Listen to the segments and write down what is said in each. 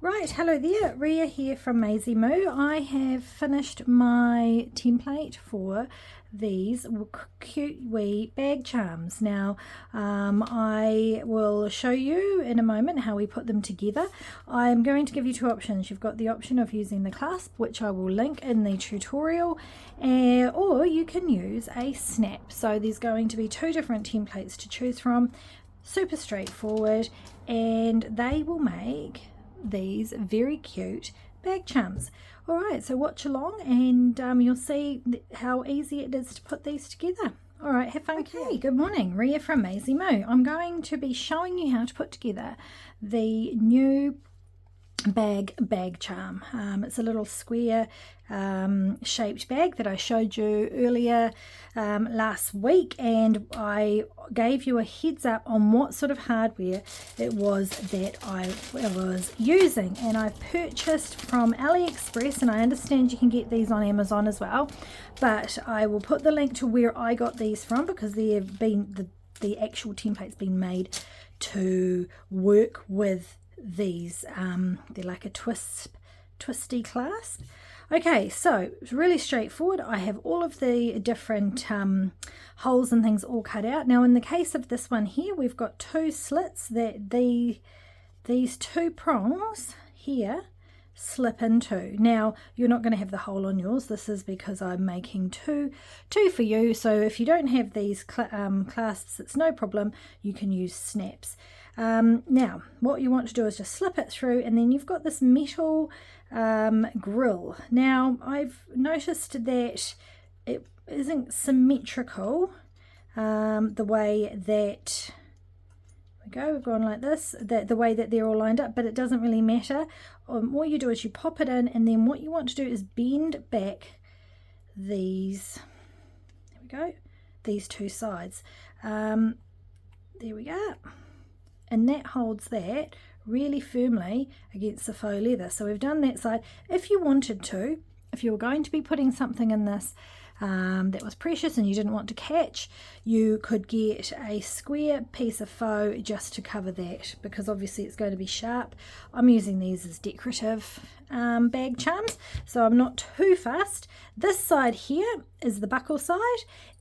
Right, hello there, Ria here from Maisie Moo. I have finished my template for these cute wee bag charms. Now, I will show you in a moment how we put them together. I'm going to give you two options. You've got the option of using the clasp, which I will link in the tutorial, or you can use a snap. So there's going to be two different templates to choose from, super straightforward, and they will make these very cute bag charms. Alright, so watch along and you'll see how easy it is to put these together. Alright, have fun. Okay, good morning, Ria from Maisie Moo. I'm going to be showing you how to put together the new bag charm. It's a little square shaped bag that I showed you earlier last week, and I gave you a heads up on what sort of hardware it was that I was using, and I purchased from AliExpress, and I understand you can get these on Amazon as well, but I will put the link to where I got these from because they've been the actual template's been made to work with these. They're like a twisty clasp. Okay, so it's really straightforward. I have all of the different holes and things all cut out. Now in the case of this one here, we've got two slits that these two prongs here slip into. Now you're not going to have the hole on yours. This is because I'm making two for you, so if you don't have these clasps, it's no problem. You can use snaps. Now what you want to do is just slip it through, and then you've got this metal grill. Now I've noticed that it isn't symmetrical the way that we've gone like this, the way that they're all lined up, but it doesn't really matter. All you do is you pop it in, and then what you want to do is bend back these, there we go, these two sides. There we go, and that holds that really firmly against the faux leather. So we've done that side. If you wanted to, if you were going to be putting something in this that was precious and you didn't want to catch, you could get a square piece of faux just to cover that, because obviously it's going to be sharp. I'm using these as decorative bag charms, so I'm not too fussed. This side here is the buckle side,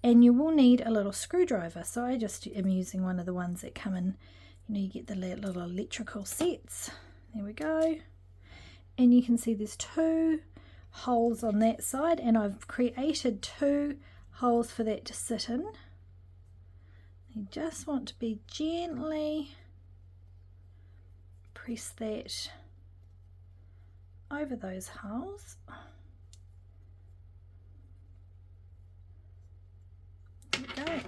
and you will need a little screwdriver, so I just am using one of the ones that come in, you know, you get the little electrical sets. There we go, and you can see there's two holes on that side, and I've created two holes for that to sit in. You just want to be gently press that over those holes. There we go.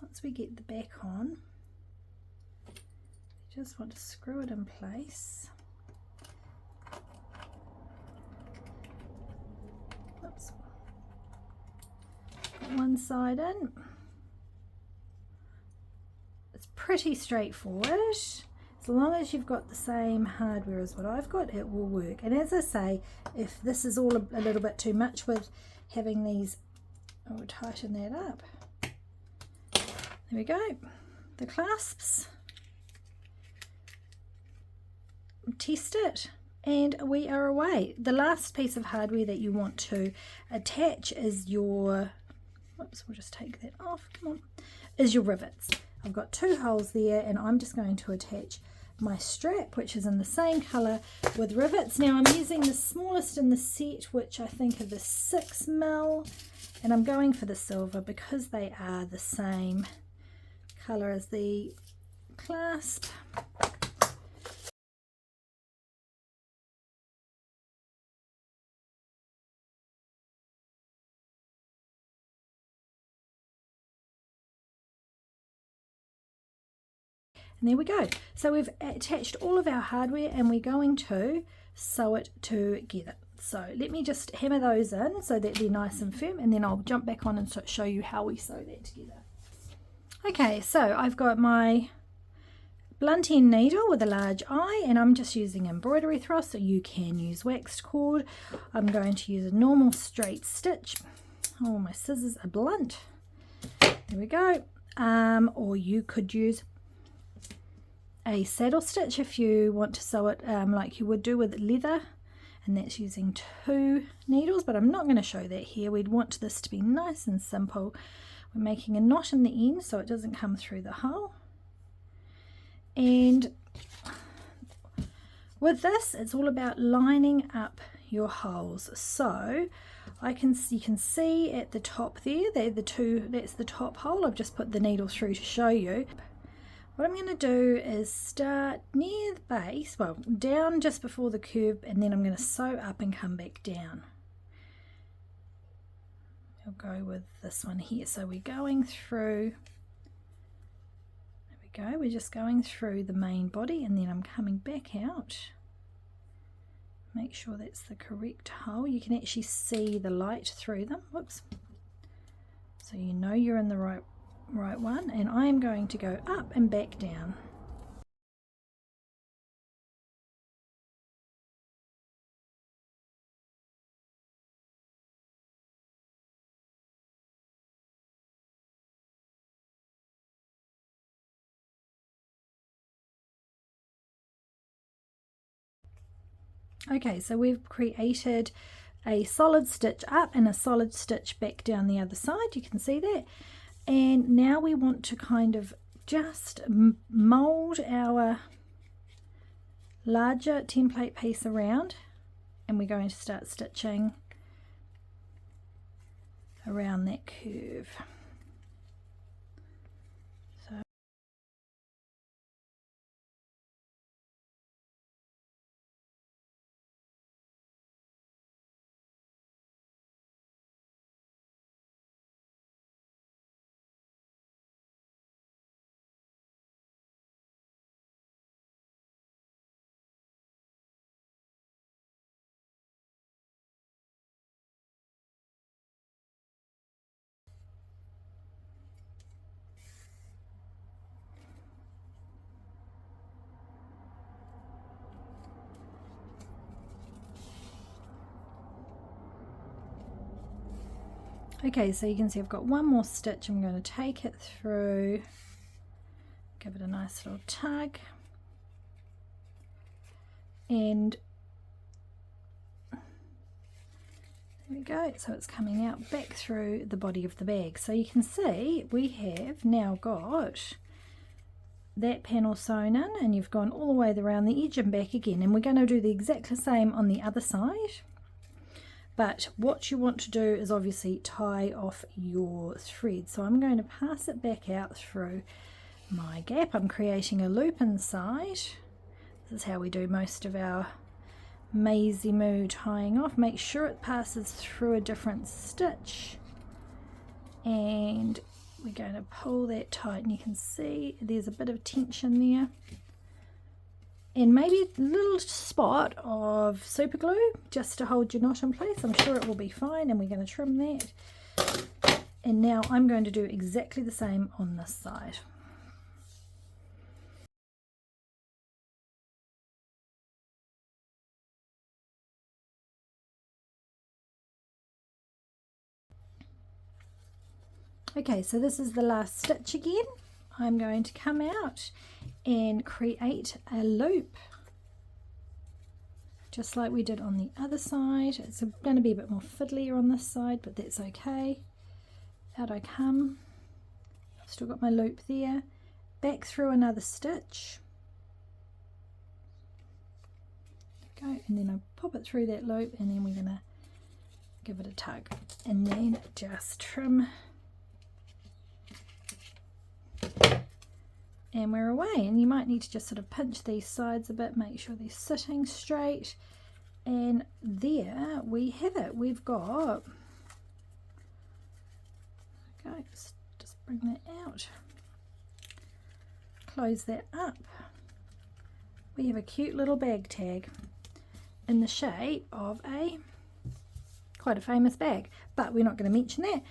Once we get the back on, you just want to screw it in place. Oops. Put one side in. It's pretty straightforward. As long as you've got the same hardware as what I've got, it will work. And as I say, if this is all a little bit too much with having these, I will tighten that up. There we go. The clasps. Test it, and we are away. The last piece of hardware that you want to attach is your, whoops, we'll just take that off, come on, is your rivets. I've got two holes there, and I'm just going to attach my strap, which is in the same color, with rivets. Now I'm using the smallest in the set, which I think are the 6mm, and I'm going for the silver because they are the same color as the clasp. And there we go. So we've attached all of our hardware, and we're going to sew it together. So let me just hammer those in so that they're nice and firm, and then I'll jump back on and show you how we sew that together. Okay, so I've got my blunt end needle with a large eye, and I'm just using embroidery thread, so you can use waxed cord. I'm going to use a normal straight stitch. Oh, my scissors are blunt. There we go. Or you could use a saddle stitch if you want to sew it like you would do with leather, and that's using 2 needles, but I'm not going to show that here. We'd want this to be nice and simple. We're making a knot in the end so it doesn't come through the hole. And with this, it's all about lining up your holes. So you can see at the top there, that's the top hole. I've just put the needle through to show you. What I'm going to do is start near the base, well, down just before the curve, and then I'm going to sew up and come back down. I'll go with this one here. So we're going through, there we go, we're just going through the main body, and then I'm coming back out. Make sure that's the correct hole. You can actually see the light through them. Whoops. So you know you're in the right one, and I am going to go up and back down. Okay, so we've created a solid stitch up and a solid stitch back down the other side. You can see that. And now we want to kind of just mold our larger template piece around, and we're going to start stitching around that curve. Okay, so you can see I've got one more stitch. I'm going to take it through, give it a nice little tug, and there we go. So it's coming out back through the body of the bag. So you can see we have now got that panel sewn in, and you've gone all the way around the edge and back again, and we're going to do the exact same on the other side. But what you want to do is obviously tie off your thread. So I'm going to pass it back out through my gap. I'm creating a loop inside. This is how we do most of our Maisie Moo tying off. Make sure it passes through a different stitch, and we're going to pull that tight, and you can see there's a bit of tension there, and maybe a little spot of super glue just to hold your knot in place. I'm sure it will be fine, and we're going to trim that. And now I'm going to do exactly the same on this side. Okay, so this is the last stitch again. I'm going to come out and create a loop just like we did on the other side. It's going to be a bit more fiddlier on this side, but that's okay. Out I come. I've still got my loop there. Back through another stitch. Go, and then I pop it through that loop, and then we're going to give it a tug, and then just trim, and we're away. And you might need to just sort of pinch these sides a bit, make sure they're sitting straight, and there we have it. We've got, okay, just bring that out, close that up. We have a cute little bag tag in the shape of quite a famous bag, but we're not going to mention that.